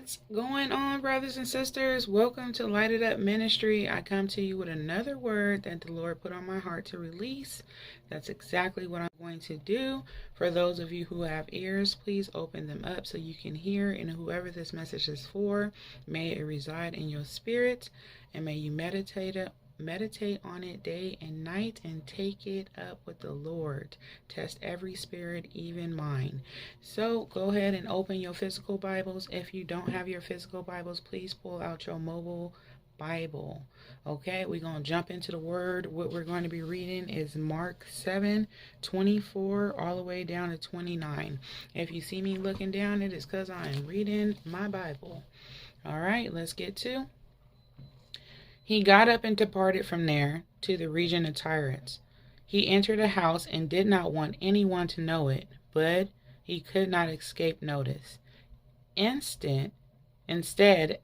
What's going on, brothers and sisters? Welcome to Light It Up Ministry. I come to you with another word that the Lord put on my heart to release. That's exactly what I'm going to do. For those of you who have ears, please open them up so you can hear. And whoever this message is for, may it reside in your spirit, and may you meditate on it day and night and take it up with the Lord. Test every spirit, even mine. So go ahead and open your physical Bibles. If you don't have your physical Bibles, please pull out your mobile Bible. Okay, we're going to jump into the word. What we're going to be reading is Mark 7:24 all the way down to 29. If you see me looking down, it is because I am reading my Bible. All right, let's get to. He got up and departed from there to the region of Tyrus. He entered a house and did not want anyone to know it, but he could not escape notice. Instead,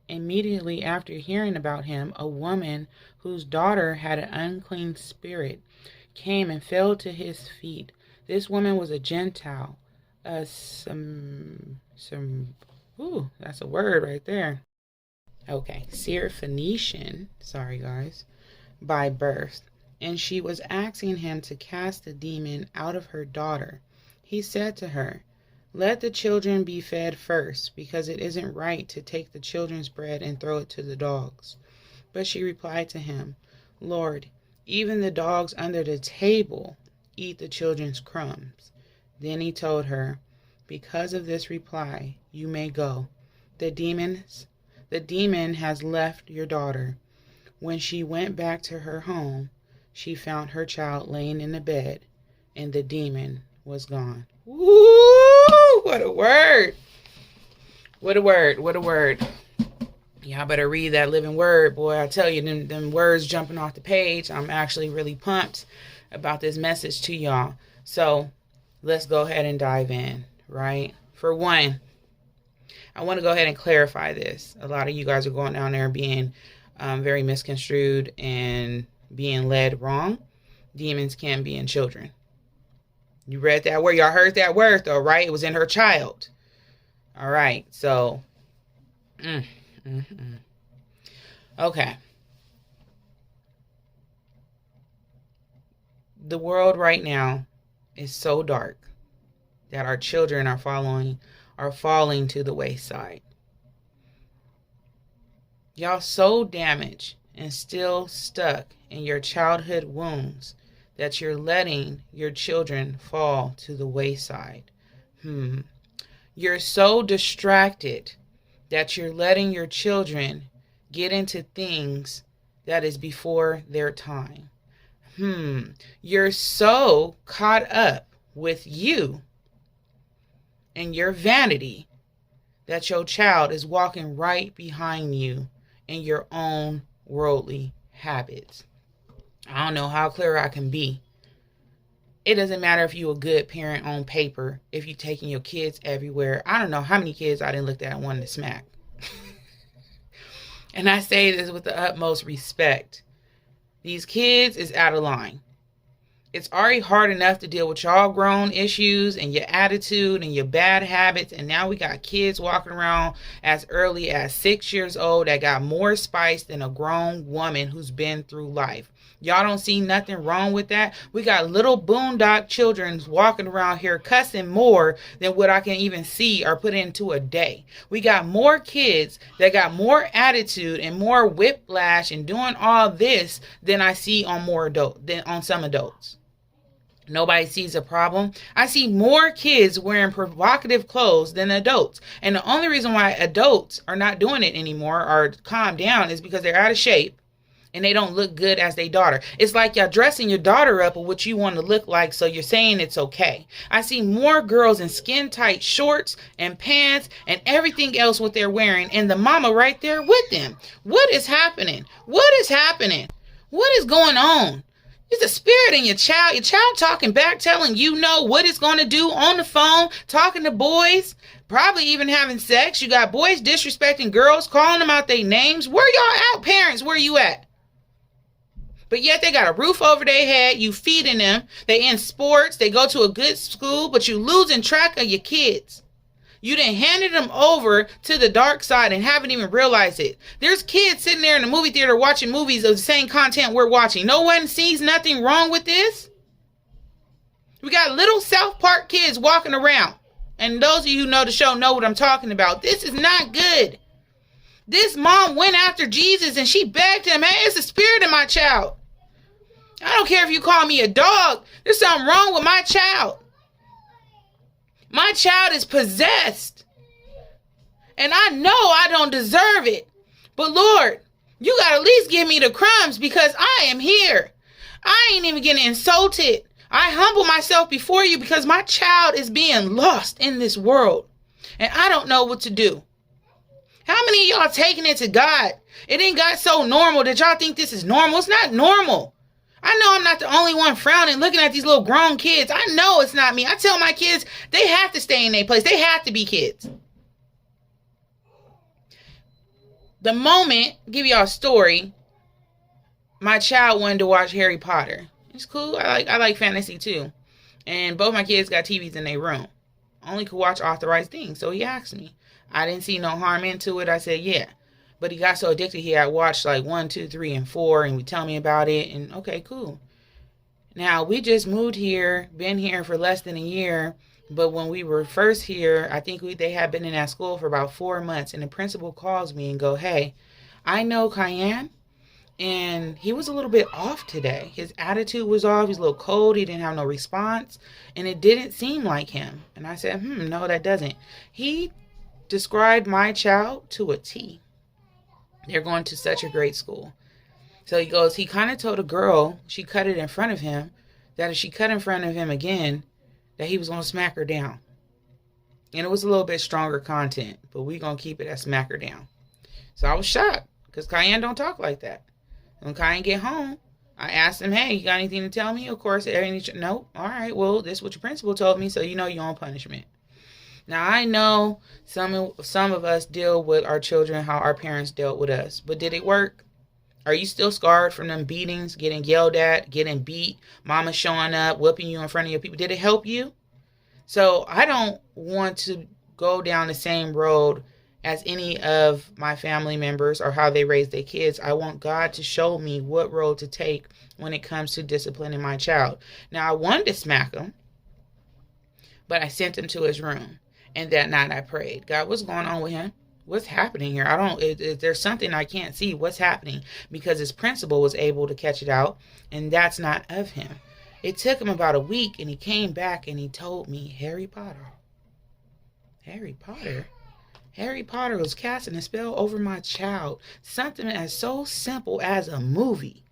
immediately after hearing about him, a woman whose daughter had an unclean spirit came and fell to his feet. This woman was a Gentile, that's a word right there. Okay, Syrophonecian, sorry guys, by birth, and she was asking him to cast the demon out of her daughter. He said to her, "Let the children be fed first, because it isn't right to take the children's bread and throw it to the dogs." But she replied to him, "Lord, even the dogs under the table eat the children's crumbs." Then he told her, "Because of this reply, you may go. The demon has left your daughter." When she went back to her home, she found her child laying in the bed, and the demon was gone. Woo! What a word! What a word! What a word! Y'all better read that living word, boy. I tell you, them words jumping off the page. I'm actually really pumped about this message to y'all. So let's go ahead and dive in, right? For one, I want to go ahead and clarify this. A lot of you guys are going down there being very misconstrued and being led wrong. Demons can be in children. You read that word. Y'all heard that word, though, right? It was in her child. All right. So, okay. The world right now is so dark that our children are falling to the wayside. Y'all so damaged and still stuck in your childhood wounds that you're letting your children fall to the wayside. You're so distracted that you're letting your children get into things that is before their time. You're so caught up with you and your vanity that your child is walking right behind you in your own worldly habits. I don't know how clear I can be. It doesn't matter if you're a good parent on paper, if you're taking your kids everywhere. I don't know how many kids I didn't look at and wanted to smack. And I say this with the utmost respect. These kids is out of line. It's already hard enough to deal with y'all grown issues and your attitude and your bad habits. And now we got kids walking around as early as 6 years old that got more spice than a grown woman who's been through life. Y'all don't see nothing wrong with that. We got little boondock children walking around here cussing more than what I can even see or put into a day. We got more kids that got more attitude and more whiplash and doing all this than I see on some adults. Nobody sees a problem. I see more kids wearing provocative clothes than adults. And the only reason why adults are not doing it anymore or calm down is because they're out of shape and they don't look good as their daughter. It's like y'all dressing your daughter up with what you want to look like, so you're saying it's okay. I see more girls in skin tight shorts and pants and everything else what they're wearing, and the mama right there with them. What is happening? What is happening? What is going on? It's a spirit in your child. Your child talking back, telling you know what it's going to do on the phone, talking to boys, probably even having sex. You got boys disrespecting girls, calling them out their names. Where y'all at, parents? Where you at? But yet they got a roof over their head. You feeding them. They in sports. They go to a good school, but you losing track of your kids. You done handed them over to the dark side and haven't even realized it. There's kids sitting there in the movie theater watching movies of the same content we're watching. No one sees nothing wrong with this. We got little South Park kids walking around. And those of you who know the show know what I'm talking about. This is not good. This mom went after Jesus and she begged him, hey, it's a spirit in my child. I don't care if you call me a dog. There's something wrong with my child. My child is possessed. And I know I don't deserve it. But Lord, you got to at least give me the crumbs because I am here. I ain't even getting insulted. I humble myself before you because my child is being lost in this world. And I don't know what to do. How many of y'all taking it to God? It ain't got so normal that y'all think this is normal. It's not normal. I know I'm not the only one frowning looking at these little grown kids. I know it's not me. I tell my kids they have to stay in their place. They have to be kids. The moment, give y'all a story, my child wanted to watch Harry Potter. It's cool. I like fantasy too. And both my kids got TVs in their room. Only could watch authorized things. So he asked me. I didn't see no harm into it. I said, yeah. But he got so addicted he had watched like 1, 2, 3, and 4 and would tell me about it. And okay, cool. Now, we just moved here, been here for less than a year. But when we were first here, I think they had been in that school for about 4 months. And the principal calls me and go, hey, I know Cayenne. And he was a little bit off today. His attitude was off. He was a little cold. He didn't have no response. And it didn't seem like him. And I said, no, that doesn't. He described my child to a T. They're going to such a great school. So he goes, he kind of told a girl, she cut it in front of him, that if she cut in front of him again, that he was going to smack her down. And it was a little bit stronger content, but we going to keep it at smack her down. So I was shocked because Cayenne don't talk like that. When Cayenne get home, I asked him, hey, you got anything to tell me? Of course, no. All right, well, this is what your principal told me, so you know you're on punishment. Now, I know some of us deal with our children how our parents dealt with us, but did it work? Are you still scarred from them beatings, getting yelled at, getting beat, mama showing up, whooping you in front of your people? Did it help you? So I don't want to go down the same road as any of my family members or how they raise their kids. I want God to show me what road to take when it comes to disciplining my child. Now, I wanted to smack him, but I sent him to his room. And that night I prayed, God, what's going on with him? What's happening here? There's something I can't see. What's happening? Because his principal was able to catch it out, and that's not of him. It took him about a week, and he came back and he told me, Harry Potter. Harry Potter? Harry Potter was casting a spell over my child. Something as so simple as a movie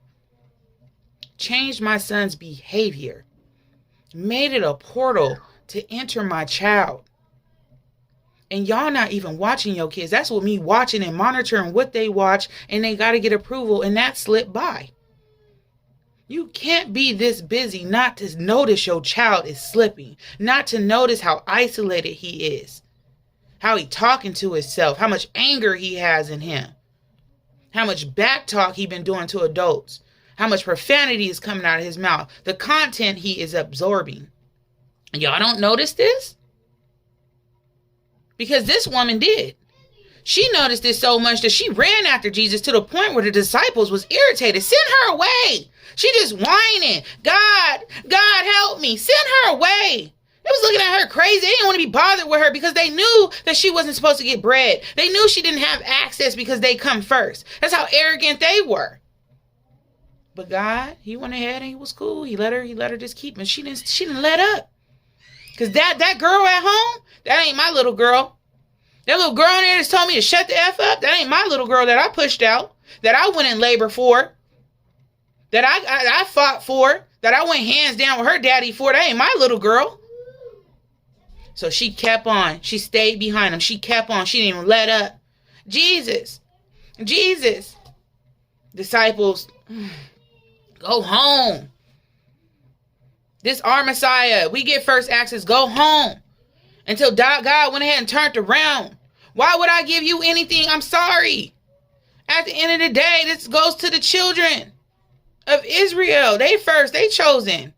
changed my son's behavior, made it a portal to enter my child. And y'all not even watching your kids. That's what me watching and monitoring what they watch, and they got to get approval, and that slipped by. You can't be this busy not to notice your child is slipping, not to notice how isolated he is, how he talking to himself, how much anger he has in him, how much back talk he been doing to adults, how much profanity is coming out of his mouth, the content he is absorbing. Y'all don't notice this? Because this woman did. She noticed this so much that she ran after Jesus to the point where the disciples was irritated. Send her away. She just whining. God, help me. Send her away. They was looking at her crazy. They didn't want to be bothered with her because they knew that she wasn't supposed to get bread. They knew she didn't have access because they come first. That's how arrogant they were. But God, he went ahead and he was cool. He let her just keep, and she didn't let up. Because that girl at home, that ain't my little girl. That little girl in there just told me to shut the F up. That ain't my little girl that I pushed out, that I went in labor for, that I fought for, that I went hands down with her daddy for. That ain't my little girl. So she kept on. She stayed behind him. She kept on. She didn't even let up. Jesus. Disciples, go home. This our Messiah. We get first access. Go home. Until God went ahead and turned around. Why would I give you anything? I'm sorry. At the end of the day, this goes to the children of Israel. They chosen.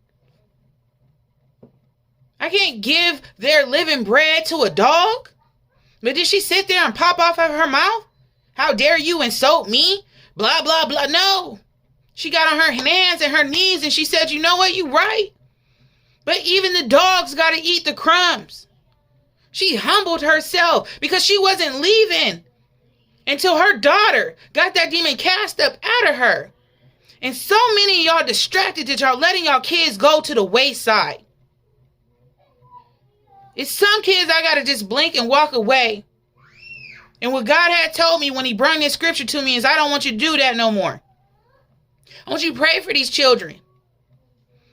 I can't give their living bread to a dog. But did she sit there and pop off of her mouth? How dare you insult me? Blah, blah, blah. No. She got on her hands and her knees and she said, you know what? You right. But even the dogs got to eat the crumbs. She humbled herself because she wasn't leaving until her daughter got that demon cast up out of her. And so many of y'all distracted that y'all letting y'all kids go to the wayside. It's some kids I got to just blink and walk away. And what God had told me when he brought this scripture to me is I don't want you to do that no more. I want you to pray for these children.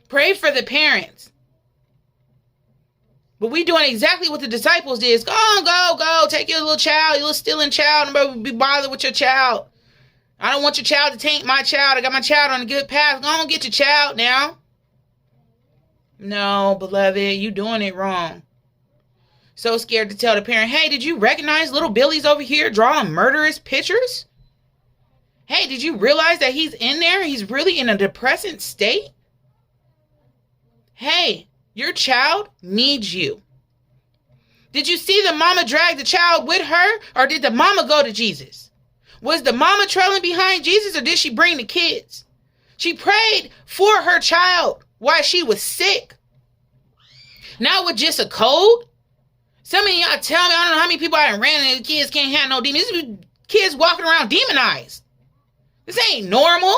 Pray for the parents. But we doing exactly what the disciples did. Go. Take your little child, your little stealing child. Nobody be bothered with your child. I don't want your child to taint my child. I got my child on a good path. Go on, get your child now. No, beloved, you doing it wrong. So scared to tell the parent, hey, did you recognize little Billy's over here drawing murderous pictures? Hey, did you realize that he's in there? He's really in a depressant state. Hey, your child needs you. Did you see the mama drag the child with her, or did the mama go to Jesus? Was the mama trailing behind Jesus, or did she bring the kids? She prayed for her child while she was sick. Not with just a cold. Some of y'all tell me, I don't know how many people I ran and the kids can't have no demons. These kids walking around demonized. This ain't normal.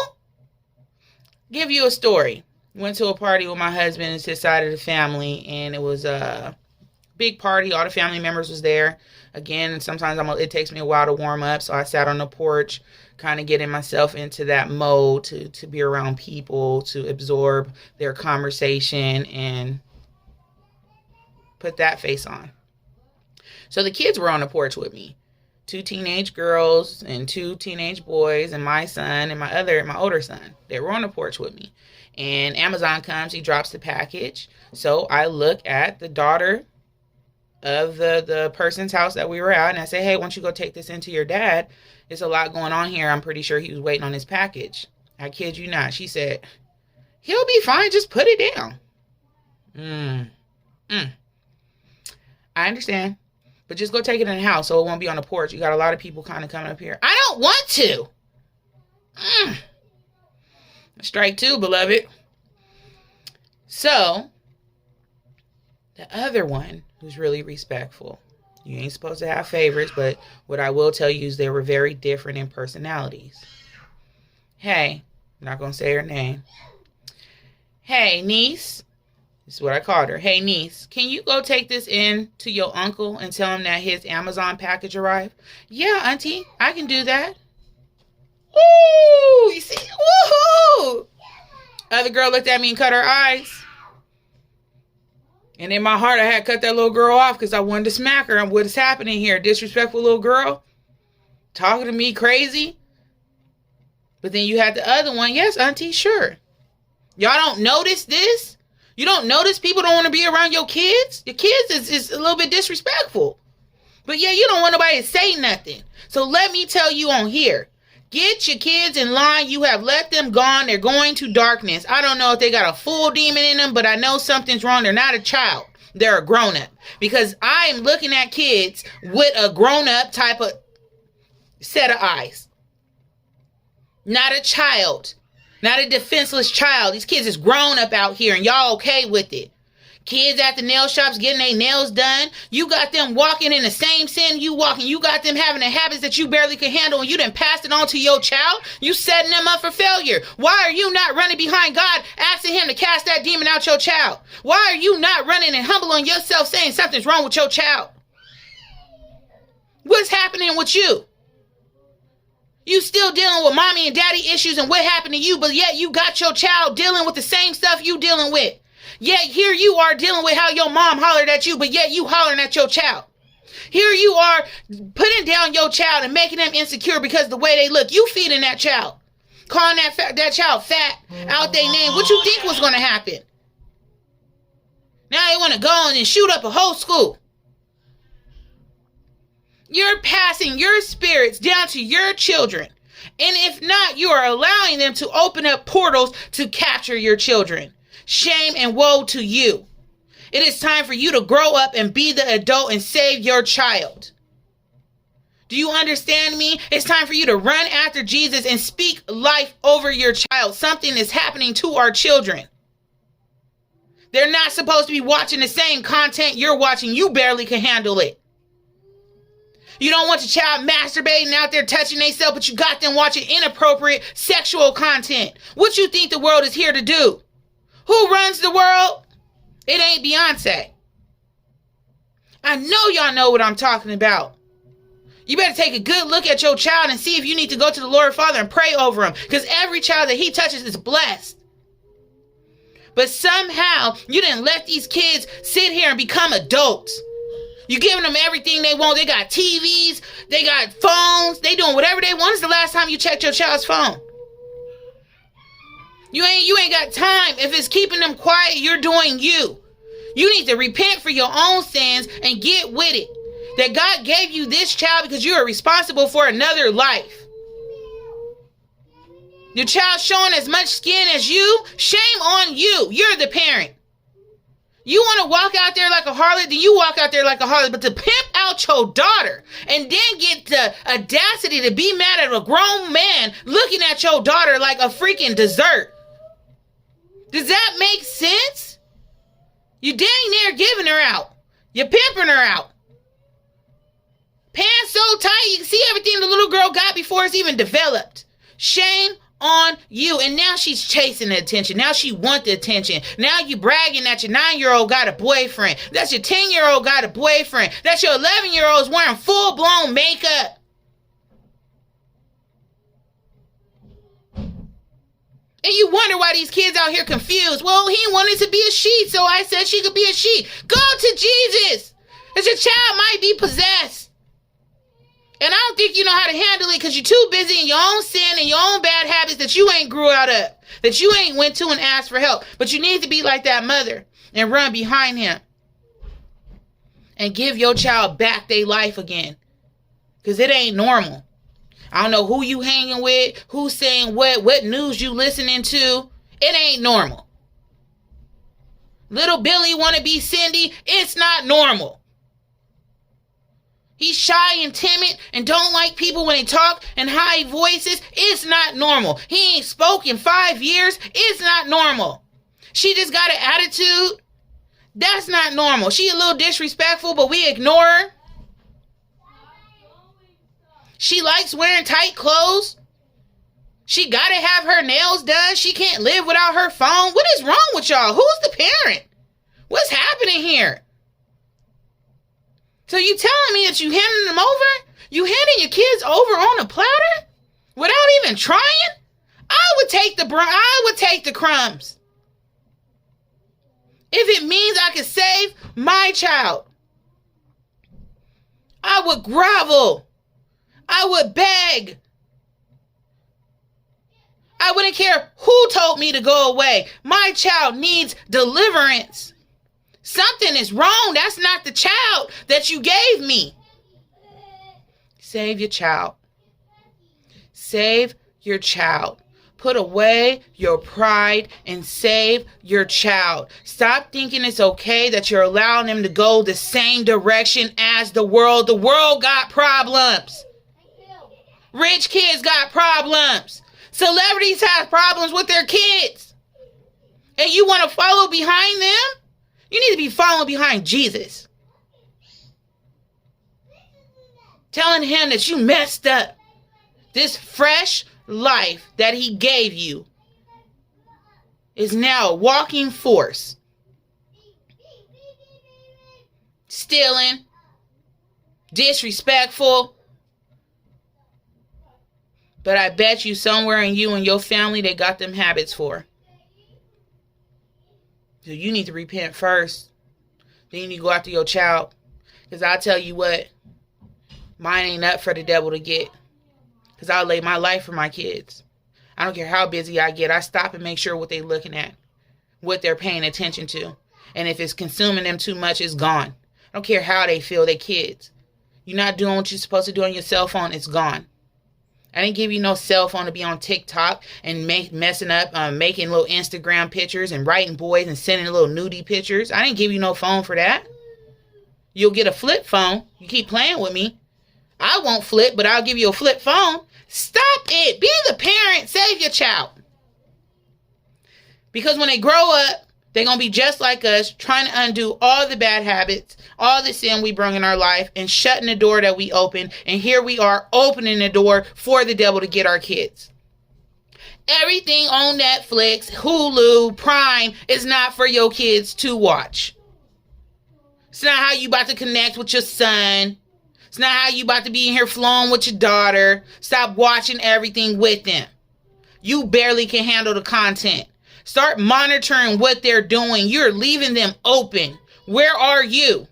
Give you a story. Went to a party with my husband and his side of the family, and it was a big party. All the family members was there. Again, sometimes it takes me a while to warm up, so I sat on the porch, kind of getting myself into that mode to be around people, to absorb their conversation and put that face on. So the kids were on the porch with me. 2 teenage girls and 2 teenage boys and my son and my older son. They were on the porch with me. And Amazon comes, he drops the package. So I look at the daughter of the person's house that we were at, and I say, hey, why don't you go take this into your dad? There's a lot going on here. I'm pretty sure he was waiting on his package. I kid you not. She said, he'll be fine. Just put it down. I understand. But just go take it in the house so it won't be on the porch. You got a lot of people kind of coming up here. I don't want to. Strike 2, beloved. So, the other one who's really respectful. You ain't supposed to have favorites, but what I will tell you is they were very different in personalities. Hey, I'm not going to say her name. Hey, niece. This is what I called her. Hey, niece, can you go take this in to your uncle and tell him that his Amazon package arrived? Yeah, auntie, I can do that. Woo! You see? Woohoo! Other girl looked at me and cut her eyes. And in my heart, I had cut that little girl off because I wanted to smack her. And what is happening here? Disrespectful little girl talking to me crazy. But then you had the other one. Yes, auntie, sure. Y'all don't notice this? You don't notice people don't want to be around your kids? Your kids is a little bit disrespectful. But yeah, you don't want nobody to say nothing. So let me tell you on here. Get your kids in line. You have let them gone. They're going to darkness. I don't know if they got a full demon in them, but I know something's wrong. They're not a child. They're a grown-up. Because I am looking at kids with a grown-up type of set of eyes. Not a child. Not a defenseless child. These kids is grown up out here and y'all okay with it. Kids at the nail shops getting their nails done. You got them walking in the same sin you walking. You got them having the habits that you barely can handle and you done passed it on to your child. You setting them up for failure. Why are you not running behind God asking him to cast that demon out your child? Why are you not running and humbling yourself saying something's wrong with your child? What's happening with you? You still dealing with mommy and daddy issues and what happened to you, but yet you got your child dealing with the same stuff you dealing with. Yet here you are dealing with how your mom hollered at you, but yet you hollering at your child. Here you are putting down your child and making them insecure because of the way they look. You feeding that child. Calling that child fat out their name. What you think was going to happen? Now they want to go on and shoot up a whole school. You're passing your spirits down to your children. And if not, you are allowing them to open up portals to capture your children. Shame and woe to you. It is time for you to grow up and be the adult and save your child. Do you understand me? It's time for you to run after Jesus and speak life over your child. Something is happening to our children. They're not supposed to be watching the same content you're watching. You barely can handle it. You don't want your child masturbating out there touching themselves, but you got them watching inappropriate sexual content. What you think the world is here to do? Who runs the world? It ain't Beyonce. I know y'all know what I'm talking about. You better take a good look at your child and see if you need to go to the Lord Father and pray over him. Because every child that he touches is blessed. But somehow you didn't let these kids sit here and become adults. You giving them everything they want. They got TVs. They got phones. They doing whatever they want. When's the last time you checked your child's phone? You ain't got time. If it's keeping them quiet, you're doing you. You need to repent for your own sins and get with it. That God gave you this child because you are responsible for another life. Your child showing as much skin as you, shame on you. You're the parent. You want to walk out there like a harlot, then you walk out there like a harlot. But to pimp out your daughter and then get the audacity to be mad at a grown man looking at your daughter like a freaking dessert. Does that make sense? You dang near giving her out. You're pimping her out. Pants so tight, you can see everything the little girl got before it's even developed. Shame on you. And now she's chasing the attention. Now she wants the attention. Now you bragging that your 9-year-old got a boyfriend. That's your 10-year-old got a boyfriend. That's your 11-year-old's wearing full-blown makeup. And you wonder why these kids out here confused. Well, he wanted to be a she, so I said she could be a she. Go to Jesus. Because your child might be possessed. And I don't think you know how to handle it because you're too busy in your own sin and your own bad habits that you ain't grew out of. That you ain't went to and asked for help. But you need to be like that mother and run behind him. And give your child back their life again. Because it ain't normal. I don't know who you hanging with, who's saying what news you listening to. It ain't normal. Little Billy want to be Cindy. It's not normal. He's shy and timid and don't like people when they talk in high voices. It's not normal. He ain't spoke in 5 years. It's not normal. She just got an attitude. That's not normal. She a little disrespectful, but we ignore her. She likes wearing tight clothes. She got to have her nails done. She can't live without her phone. What is wrong with y'all? Who's the parent? What's happening here? So you telling me that you handing them over? You handing your kids over on a platter? Without even trying? I would take the crumbs. If it means I could save my child. I would grovel. I would beg. I wouldn't care who told me to go away. My child needs deliverance. Something is wrong. That's not the child that you gave me. Save your child. Save your child. Put away your pride and save your child. Stop thinking it's okay that you're allowing them to go the same direction as the world. The world got problems. Rich kids got problems. Celebrities have problems with their kids. And you want to follow behind them? You need to be following behind Jesus. Telling him that you messed up. This fresh life that he gave you is now a walking force. Stealing. Disrespectful. But I bet you somewhere in you and your family they got them habits for. So you need to repent first. Then you need to go after your child. Because I'll tell you what. Mine ain't up for the devil to get. Because I'll lay my life for my kids. I don't care how busy I get. I stop and make sure what they're looking at. What they're paying attention to. And if it's consuming them too much, it's gone. I don't care how they feel, they're kids. You're not doing what you're supposed to do on your cell phone, it's gone. I didn't give you no cell phone to be on TikTok and messing up, making little Instagram pictures and writing boys and sending little nudie pictures. I didn't give you no phone for that. You'll get a flip phone. You keep playing with me. I won't flip, but I'll give you a flip phone. Stop it. Be the parent. Save your child. Because when they grow up, they're going to be just like us, trying to undo all the bad habits, all the sin we bring in our life, and shutting the door that we open. And here we are opening the door for the devil to get our kids. Everything on Netflix, Hulu, Prime is not for your kids to watch. It's not how you about to connect with your son. It's not how you about to be in here flowing with your daughter. Stop watching everything with them. You barely can handle the content. Start monitoring what they're doing. You're leaving them open. Where are you?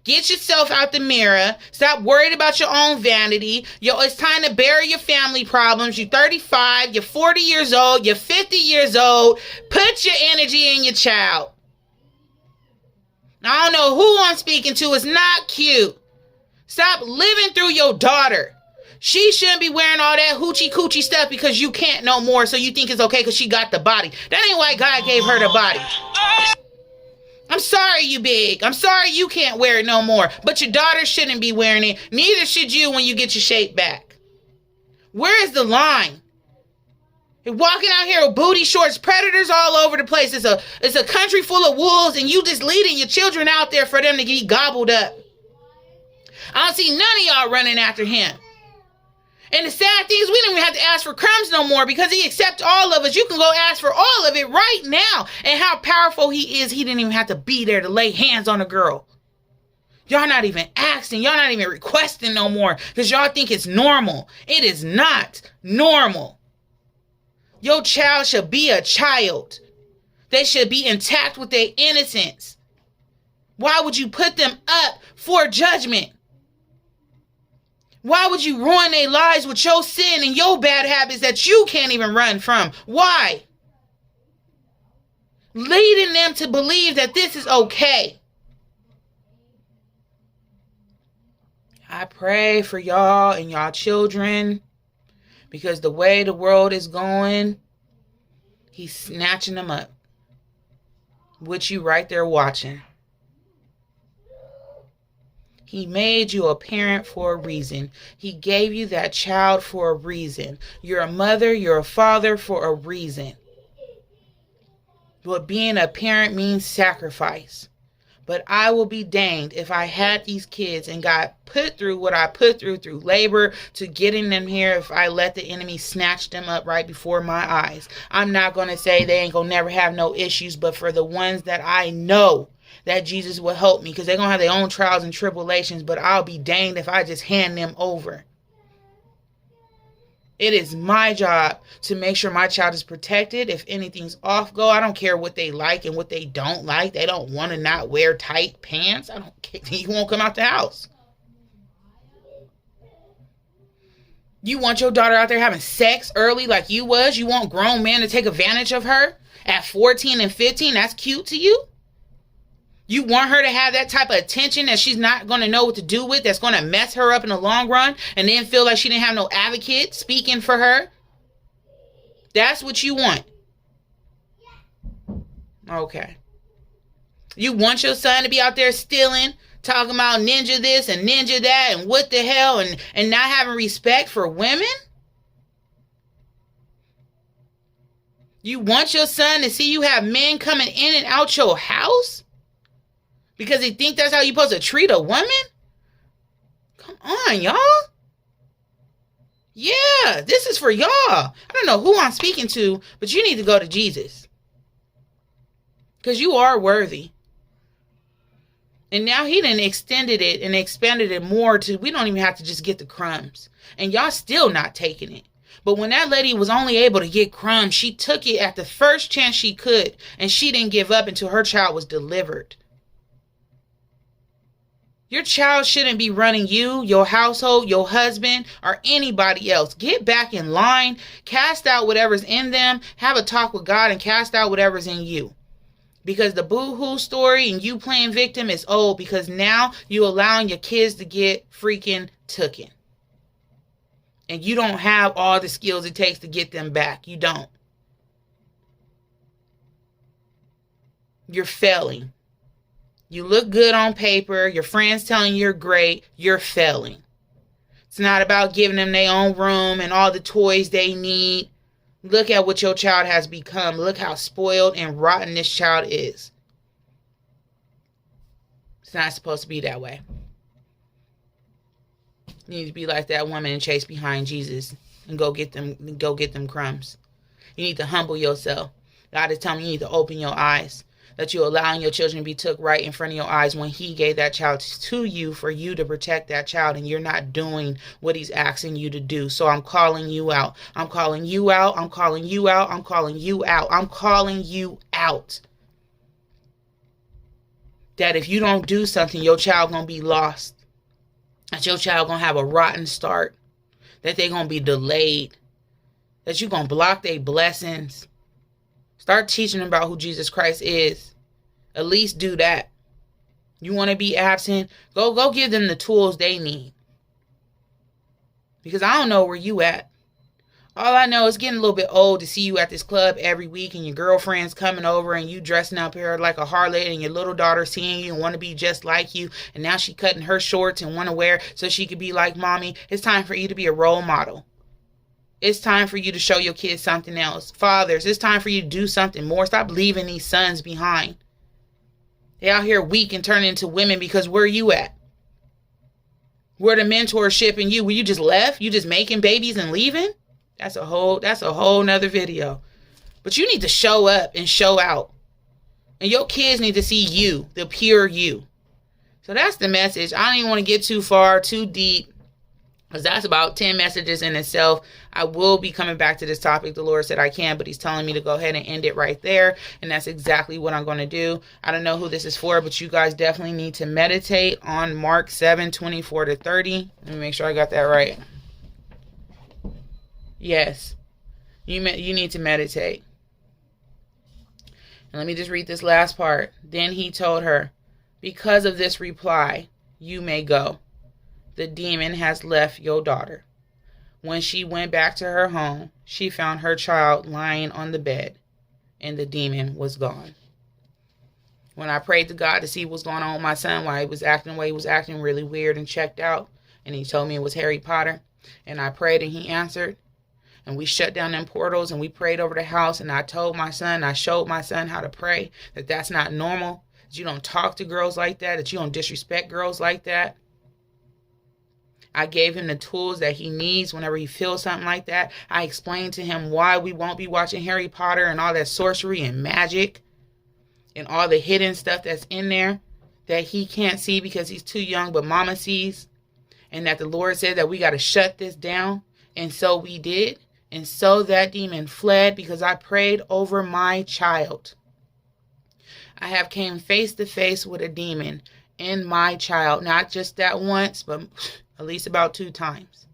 Get yourself out the mirror. Stop worried about your own vanity. It's time to bury your family problems. You're 35, you're 40 years old, you're 50 years old. Put your energy in your child. I don't know who I'm speaking to. It's not cute. Stop living through your daughter. She shouldn't be wearing all that hoochie coochie stuff because you can't no more, so you think it's okay because she got the body. That ain't why God gave her the body. I'm sorry you big. I'm sorry you can't wear it no more. But your daughter shouldn't be wearing it. Neither should you when you get your shape back. Where is the line? You're walking out here with booty shorts, predators all over the place. It's a country full of wolves, and you just leading your children out there for them to get gobbled up. I don't see none of y'all running after him. And the sad thing is we don't even have to ask for crumbs no more because he accepts all of us. You can go ask for all of it right now. And how powerful he is, he didn't even have to be there to lay hands on a girl. Y'all not even asking. Y'all not even requesting no more because y'all think it's normal. It is not normal. Your child should be a child. They should be intact with their innocence. Why would you put them up for judgment? Why would you ruin their lives with your sin and your bad habits that you can't even run from? Why? Leading them to believe that this is okay. I pray for y'all and y'all children because the way the world is going, he's snatching them up with you right there watching. He made you a parent for a reason. He gave you that child for a reason. You're a mother, you're a father for a reason. But being a parent means sacrifice. But I will be danged if I had these kids and got put through what I put through labor to getting them here if I let the enemy snatch them up right before my eyes. I'm not going to say they ain't going to never have no issues, but for the ones that I know that Jesus will help me because they're going to have their own trials and tribulations, but I'll be danged if I just hand them over. It is my job to make sure my child is protected. If anything's off go, I don't care what they like and what they don't like. They don't want to not wear tight pants. I don't care. You won't come out the house. You want your daughter out there having sex early like you was? You want grown men to take advantage of her at 14 and 15? That's cute to you? You want her to have that type of attention that she's not going to know what to do with, that's going to mess her up in the long run, and then feel like she didn't have no advocate speaking for her? That's what you want. Okay. You want your son to be out there stealing, talking about ninja this and ninja that and what the hell, and not having respect for women? You want your son to see you have men coming in and out your house? Because they think that's how you're supposed to treat a woman? Come on, y'all. Yeah, this is for y'all. I don't know who I'm speaking to, but you need to go to Jesus. Because you are worthy. And now he done extended it and expanded it more to we don't even have to just get the crumbs. And y'all still not taking it. But when that lady was only able to get crumbs, she took it at the first chance she could. And she didn't give up until her child was delivered. Your child shouldn't be running you, your household, your husband, or anybody else. Get back in line, cast out whatever's in them, have a talk with God, and cast out whatever's in you. Because the boo-hoo story and you playing victim is old because now you allowing your kids to get freaking tooken. And you don't have all the skills it takes to get them back. You don't. You're failing. You look good on paper. Your friends telling you you're great. You're failing. It's not about giving them their own room and all the toys they need. Look at what your child has become. Look how spoiled and rotten this child is. It's not supposed to be that way. You need to be like that woman and chase behind Jesus and go get them crumbs. You need to humble yourself. God is telling you, you need to open your eyes. That you're allowing your children to be took right in front of your eyes when he gave that child to you for you to protect that child, and you're not doing what he's asking you to do. So I'm calling you out. I'm calling you out. I'm calling you out. I'm calling you out. I'm calling you out. That if you don't do something, your child gonna be lost. That your child gonna have a rotten start. That they gonna be delayed. That you gonna block their blessings. Start teaching them about who Jesus Christ is. At least do that. You want to be absent? Go give them the tools they need. Because I don't know where you at. All I know is getting a little bit old to see you at this club every week and your girlfriend's coming over and you dressing up here like a harlot and your little daughter seeing you and want to be just like you. And now she cutting her shorts and want to wear so she could be like mommy. It's time for you to be a role model. It's time for you to show your kids something else. Fathers, it's time for you to do something more. Stop leaving these sons behind. They out here weak and turning into women because where you at? Where the mentorship in you? Where you just left? You just making babies and leaving? That's a whole nother video. But you need to show up and show out. And your kids need to see you, the pure you. So that's the message. I don't even want to get too far, too deep. Because that's about 10 messages in itself. I will be coming back to this topic. The Lord said I can, but he's telling me to go ahead and end it right there. And that's exactly what I'm going to do. I don't know who this is for, but you guys definitely need to meditate on Mark 7:24-30. Let me make sure I got that right. Yes. You need to meditate. And let me just read this last part. Then he told her, because of this reply, you may go. The demon has left your daughter. When she went back to her home, she found her child lying on the bed, and the demon was gone. When I prayed to God to see what's going on with my son, why he was acting the way he was acting, really weird and checked out, and he told me it was Harry Potter, and I prayed and he answered, and we shut down them portals, and we prayed over the house, and I told my son, I showed my son how to pray, that that's not normal, that you don't talk to girls like that you don't disrespect girls like that. I gave him the tools that he needs whenever he feels something like that. I explained to him why we won't be watching Harry Potter and all that sorcery and magic and all the hidden stuff that's in there that he can't see because he's too young, but mama sees. And that the Lord said that we got to shut this down. And so we did. And so that demon fled because I prayed over my child. I have came face to face with a demon in my child. Not just that once, but at least about 2 times.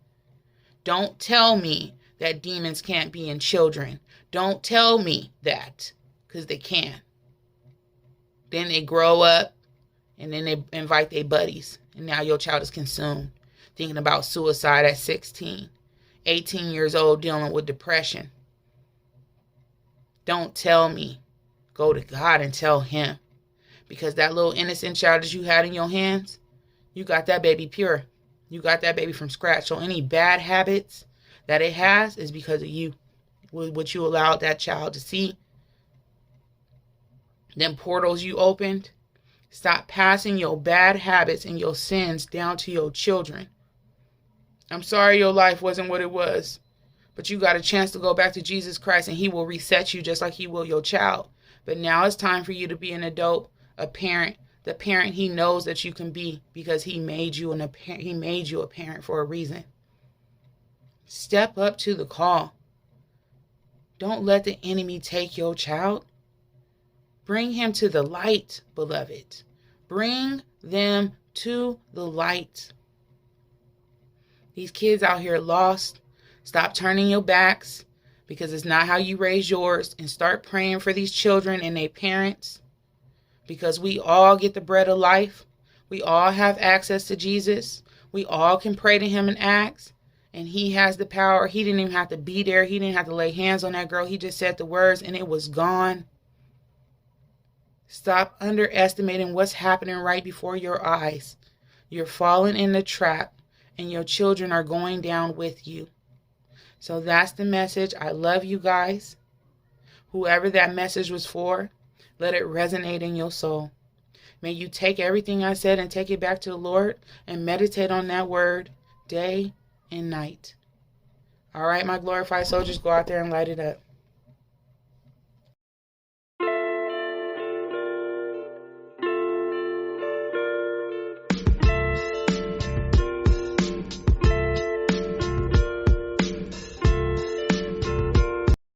Don't tell me that demons can't be in children. Don't tell me that, because they can. Then they grow up, and then they invite their buddies, and now your child is consumed, thinking about suicide at 16, 18 years old, dealing with depression. Don't tell me. Go to God and tell him, because that little innocent child that you had in your hands, you got that baby pure. You got that baby from scratch. So any bad habits that it has is because of you. What you allowed that child to see. Them portals you opened. Stop passing your bad habits and your sins down to your children. I'm sorry your life wasn't what it was. But you got a chance to go back to Jesus Christ and he will reset you just like he will your child. But now it's time for you to be an adult, a parent. The parent he knows that you can be because he made you a parent for a reason. Step up to the call. Don't let the enemy take your child. Bring him to the light, beloved. Bring them to the light. These kids out here lost. Stop turning your backs because it's not how you raise yours, and start praying for these children and their parents. Because we all get the bread of life. We all have access to Jesus. We all can pray to him and ask. And he has the power. He didn't even have to be there. He didn't have to lay hands on that girl. He just said the words and it was gone. Stop underestimating what's happening right before your eyes. You're falling in the trap. and your children are going down with you. So that's the message. I love you guys. Whoever that message was for, let it resonate in your soul. May you take everything I said and take it back to the Lord and meditate on that word day and night. All right, my glorified soldiers, go out there and light it up.